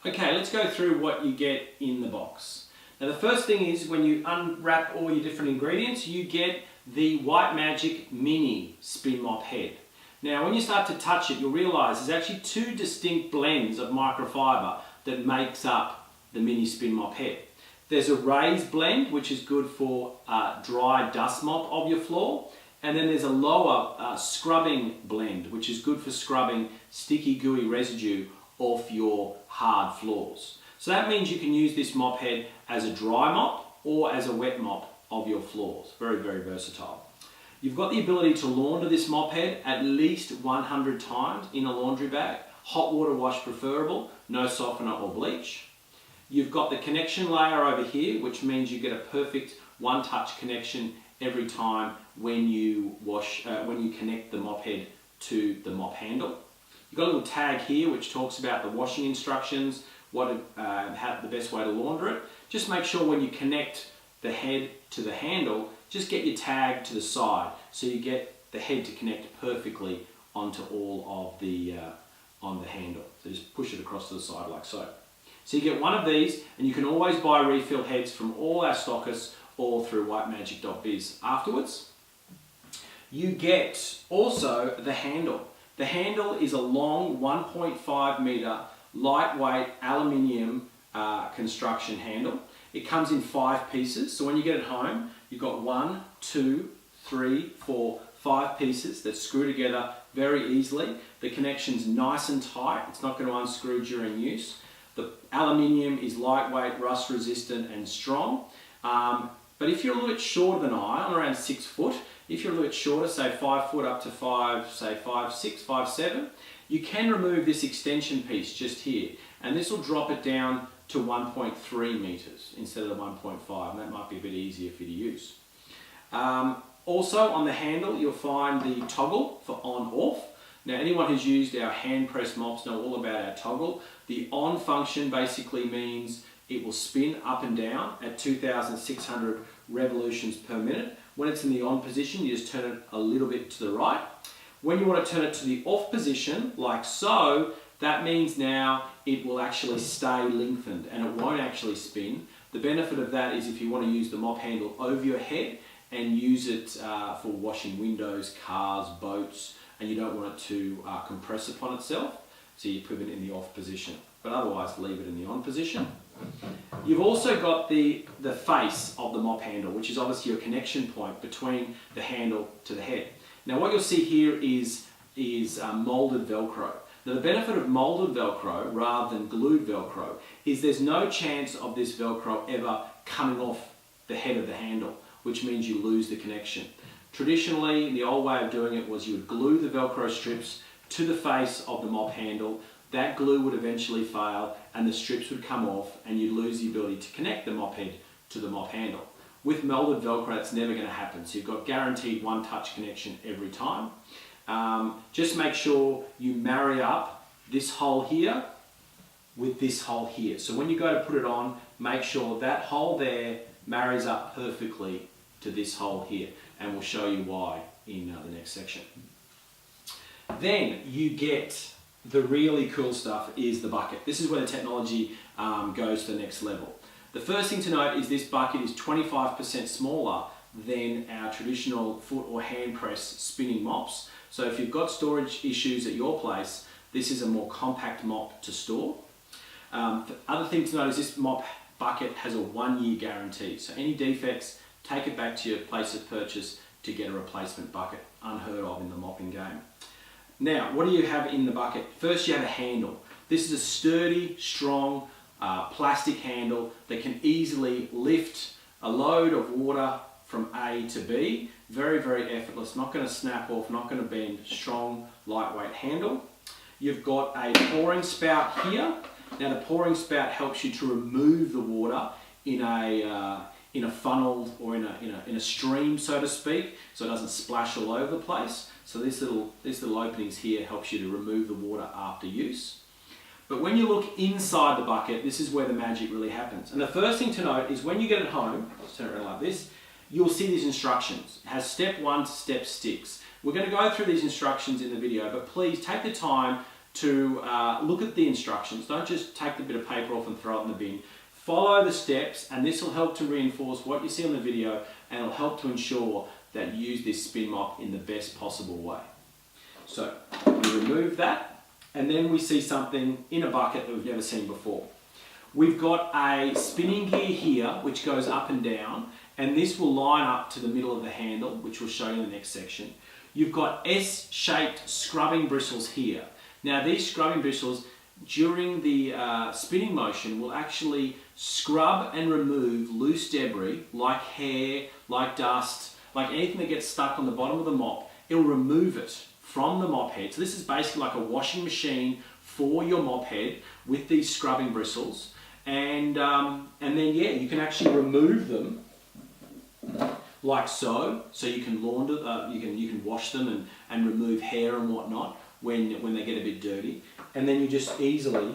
Okay, let's go through what you get in the box. Now the first thing is when you unwrap all your different ingredients, you get the White Magic Mini Spin Mop Head. Now when you start to touch it, you'll realise there's actually two distinct blends of microfiber that makes up the Mini Spin Mop Head. There's a raised blend, which is good for dry dust mop of your floor. And then there's a lower scrubbing blend, which is good for scrubbing sticky, gooey residue off your hard floors. So that means you can use this mop head as a dry mop or as a wet mop of your floors. Very, very versatile. You've got the ability to launder this mop head at least 100 times in a laundry bag. Hot water wash preferable, no softener or bleach. You've got the connection layer over here, which means you get a perfect one-touch connection every time when you connect the mop head to the mop handle. You've got a little tag here which talks about the washing instructions, how the best way to launder it. Just make sure when you connect the head to the handle, just get your tag to the side so you get the head to connect perfectly onto all of on the handle. So just push it across to the side like so. So you get one of these, and you can always buy refill heads from all our stockists or through whitemagic.biz afterwards. You get also the handle. The handle is a long 1.5 meter lightweight aluminium construction handle. It comes in 5 pieces, so when you get it home, you've got 1, 2, 3, 4, 5 pieces that screw together very easily. The connection's nice and tight, it's not going to unscrew during use. The aluminium is lightweight, rust resistant and strong. But if you're a little bit shorter than I'm around 6 foot, if you're a little bit shorter, say 5 foot up to 5'6", 5'7", you can remove this extension piece just here, and this will drop it down to 1.3 meters instead of the 1.5, and that might be a bit easier for you to use. Also on the handle, you'll find the toggle for on/off. Now anyone who's used our hand press mops know all about our toggle. The on function basically means it will spin up and down at 2,600 revolutions per minute. When it's in the on position, you just turn it a little bit to the right. When you want to turn it to the off position, like so, that means now it will actually stay lengthened and it won't actually spin. The benefit of that is if you want to use the mop handle over your head and use it for washing windows, cars, boats, and you don't want it to compress upon itself, so you put it in the off position. But otherwise, leave it in the on position. You've also got the face of the mop handle, which is obviously your connection point between the handle to the head. Now what you'll see here is molded Velcro. Now the benefit of molded Velcro rather than glued Velcro is there's no chance of this Velcro ever coming off the head of the handle, which means you lose the connection. Traditionally, the old way of doing it was you would glue the Velcro strips to the face of the mop handle. That glue would eventually fail and the strips would come off and you'd lose the ability to connect the mop head to the mop handle. With molded Velcro, that's never going to happen. So you've got guaranteed one-touch connection every time. Just make sure you marry up this hole here with this hole here. So when you go to put it on, make sure that hole there marries up perfectly to this hole here. And we'll show you why in the next section. Then you get the really cool stuff is the bucket. This is where the technology goes to the next level. The first thing to note is this bucket is 25% smaller than our traditional foot or hand press spinning mops. So if you've got storage issues at your place, this is a more compact mop to store. The other thing to note is this mop bucket has a 1-year guarantee. So any defects, take it back to your place of purchase to get a replacement bucket. Unheard of in the mopping game. Now, what do you have in the bucket? First, you have a handle. This is a sturdy, strong plastic handle that can easily lift a load of water from A to B. Very, very effortless. Not going to snap off, not going to bend. Strong, lightweight handle. You've got a pouring spout here. Now, the pouring spout helps you to remove the water in a funnel or in a stream, so to speak, so it doesn't splash all over the place. So these little openings here helps you to remove the water after use. But when you look inside the bucket, this is where the magic really happens. And the first thing to note is when you get it home, let's turn it around like this, you'll see these instructions. It has step 1 to step 6. We're going to go through these instructions in the video, but please take the time to look at the instructions. Don't just take the bit of paper off and throw it in the bin. Follow the steps, and this will help to reinforce what you see on the video, and it'll help to ensure that you use this spin mop in the best possible way. So we remove that, and then we see something in a bucket that we've never seen before. We've got a spinning gear here which goes up and down, and this will line up to the middle of the handle, which we'll show you in the next section. You've got S-shaped scrubbing bristles here. Now these scrubbing bristles during the spinning motion will actually scrub and remove loose debris like hair, like dust, like anything that gets stuck on the bottom of the mop. It'll remove it from the mop head. So this is basically like a washing machine for your mop head with these scrubbing bristles. And then yeah, you can actually remove them like so. So you can launder, you can wash them and remove hair and whatnot when they get a bit dirty. And then you just easily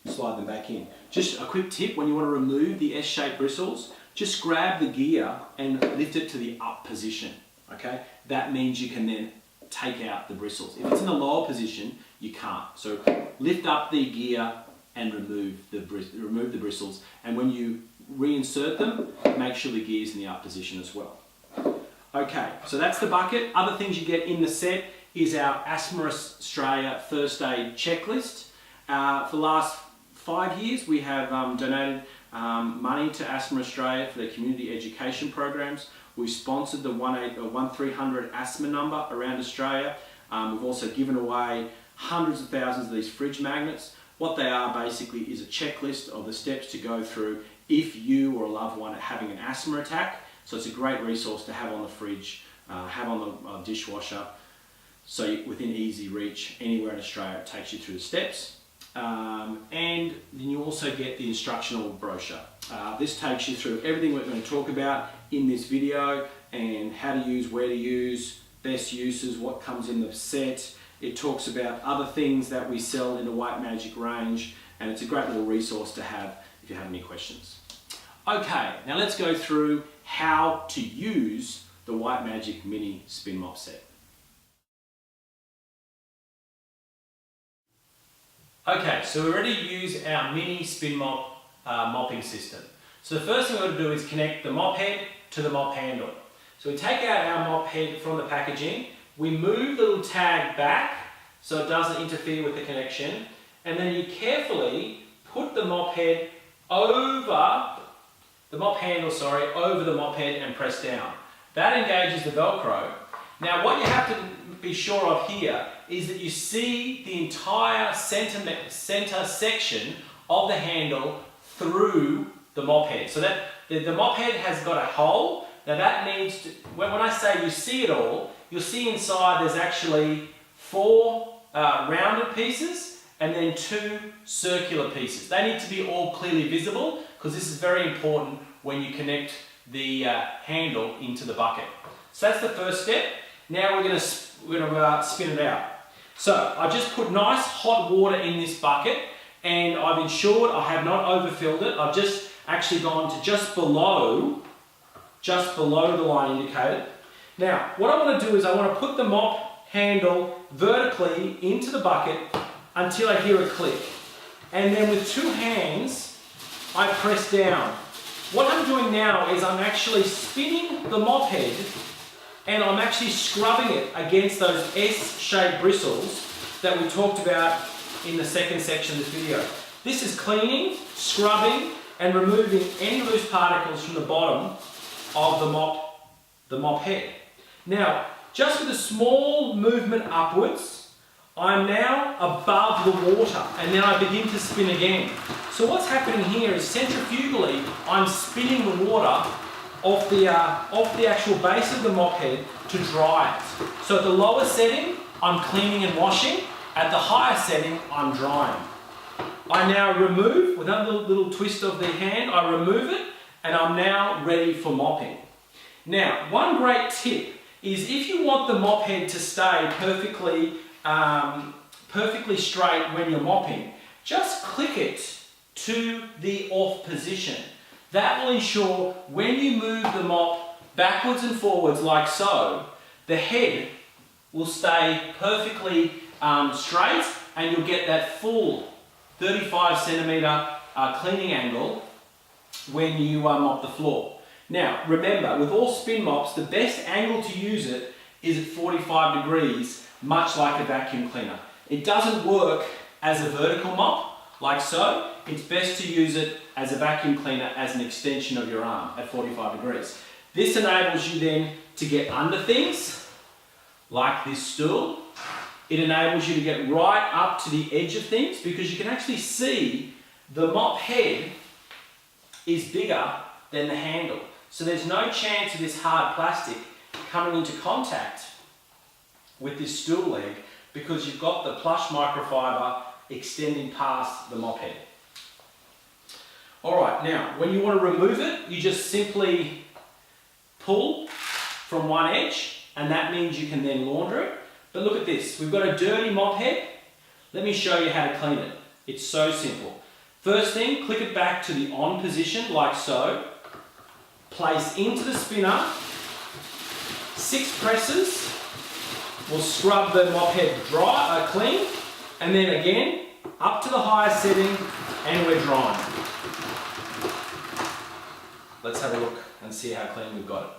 slide them back in. Just a quick tip, when you want to remove the S-shaped bristles, just grab the gear and lift it to the up position, okay? That means you can then take out the bristles. If it's in the lower position, you can't. So lift up the gear and remove the bristles. And when you reinsert them, make sure the gear's in the up position as well. Okay, so that's the bucket. Other things you get in the set is our Asthma Australia first aid checklist. For the last 5 years, we have donated money to Asthma Australia for their community education programs. We've sponsored the 1300 asthma number around Australia. We've also given away hundreds of thousands of these fridge magnets. What they are basically is a checklist of the steps to go through if you or a loved one are having an asthma attack. So it's a great resource to have on the fridge, have on the dishwasher. So within easy reach, anywhere in Australia, it takes you through the steps. And then you also get the instructional brochure. This takes you through everything we're going to talk about in this video, and how to use, where to use, best uses, what comes in the set. It talks about other things that we sell in the White Magic range, and it's a great little resource to have if you have any questions. Okay, now let's go through how to use the White Magic Mini Spin Mop set. Okay, so we're ready to use our mini spin mop mopping system. So the first thing we're going to do is connect the mop head to the mop handle. So we take out our mop head from the packaging, we move the little tag back so it doesn't interfere with the connection, and then you carefully put the mop head over the mop handle, over the mop head and press down. That engages the Velcro. Now what you have to be sure of here is that you see the entire center section of the handle through the mop head. So that the mop head has got a hole. Now that needs to, when I say you see it all, you'll see inside there's actually 4 rounded pieces and then 2 circular pieces. They need to be all clearly visible because this is very important when you connect the handle into the bucket. So that's the first step. Now we're going to spin it out. So I just put nice hot water in this bucket, and I've ensured I have not overfilled it. I've just actually gone to just below the line indicated. Now what I want to do is I want to put the mop handle vertically into the bucket until I hear a click, and then with 2 hands I press down. What I'm doing now is I'm actually spinning the mop head, and I'm actually scrubbing it against those S-shaped bristles that we talked about in the second section of this video. This is cleaning, scrubbing, and removing any loose particles from the bottom of the mop head. Now, just with a small movement upwards, I'm now above the water, and then I begin to spin again. So what's happening here is centrifugally, I'm spinning the water off the actual base of the mop head to dry it. So at the lower setting, I'm cleaning and washing. At the higher setting, I'm drying. I now remove, with another little twist of the hand, I remove it, and I'm now ready for mopping. Now, one great tip is if you want the mop head to stay perfectly straight when you're mopping, just click it to the off position. That will ensure when you move the mop backwards and forwards like so, the head will stay perfectly straight and you'll get that full 35 centimetre cleaning angle when you mop the floor. Now remember, with all spin mops, the best angle to use it is at 45 degrees, much like a vacuum cleaner. It doesn't work as a vertical mop, like so. It's best to use it as a vacuum cleaner as an extension of your arm at 45 degrees. This enables you then to get under things, like this stool. It enables you to get right up to the edge of things because you can actually see the mop head is bigger than the handle. So there's no chance of this hard plastic coming into contact with this stool leg because you've got the plush microfiber extending past the mop head. Alright, now when you want to remove it, you just simply pull from one edge, and that means you can then launder it. But look at this, we've got a dirty mop head. Let me show you how to clean it. It's so simple. First thing, click it back to the on position like so. Place into the spinner. 6 presses will scrub the mop head dry, clean, and then again up to the highest setting, and we're drying. Let's have a look and see how clean we've got it.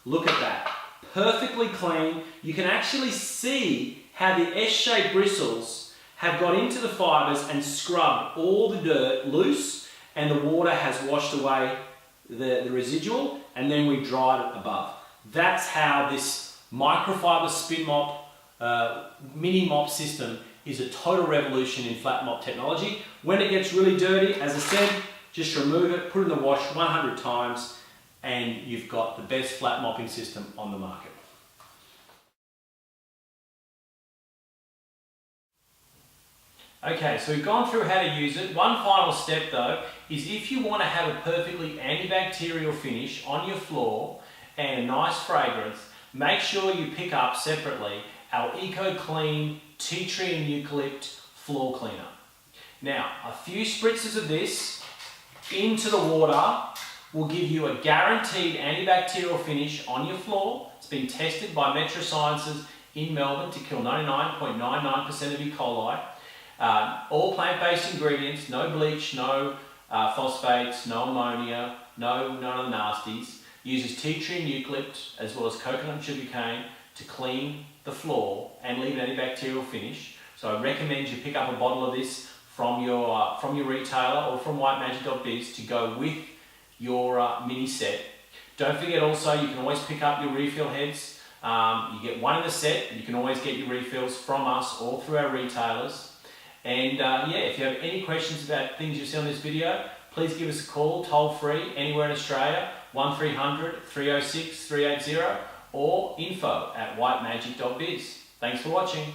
Look at that, perfectly clean. You can actually see how the S-shaped bristles have got into the fibres and scrubbed all the dirt loose, and the water has washed away the residual, and then we dried it above. That's how this microfiber spin mop, mini mop system is a total revolution in flat mop technology. When it gets really dirty, as I said, just remove it, put it in the wash 100 times, and you've got the best flat mopping system on the market. Okay, so we've gone through how to use it. One final step though is if you want to have a perfectly antibacterial finish on your floor and a nice fragrance, make sure you pick up separately our Eco Clean Tea Tree and Eucalypt floor cleaner. Now, a few spritzes of this into the water will give you a guaranteed antibacterial finish on your floor. It's been tested by Metro Sciences in Melbourne to kill 99.99% of E. coli. All plant-based ingredients, no bleach, no phosphates, no ammonia, none of the nasties. Uses tea tree and eucalypt as well as coconut and sugarcane to clean the floor and leave an antibacterial finish. So I recommend you pick up a bottle of this from your retailer or from whitemagic.biz to go with your mini set. Don't forget also, you can always pick up your refill heads. You get one in the set. You can always get your refills from us or through our retailers. And yeah, if you have any questions about things you see on this video, please give us a call, toll free, anywhere in Australia, 1300 306 380 or info@whitemagic.biz. Thanks for watching.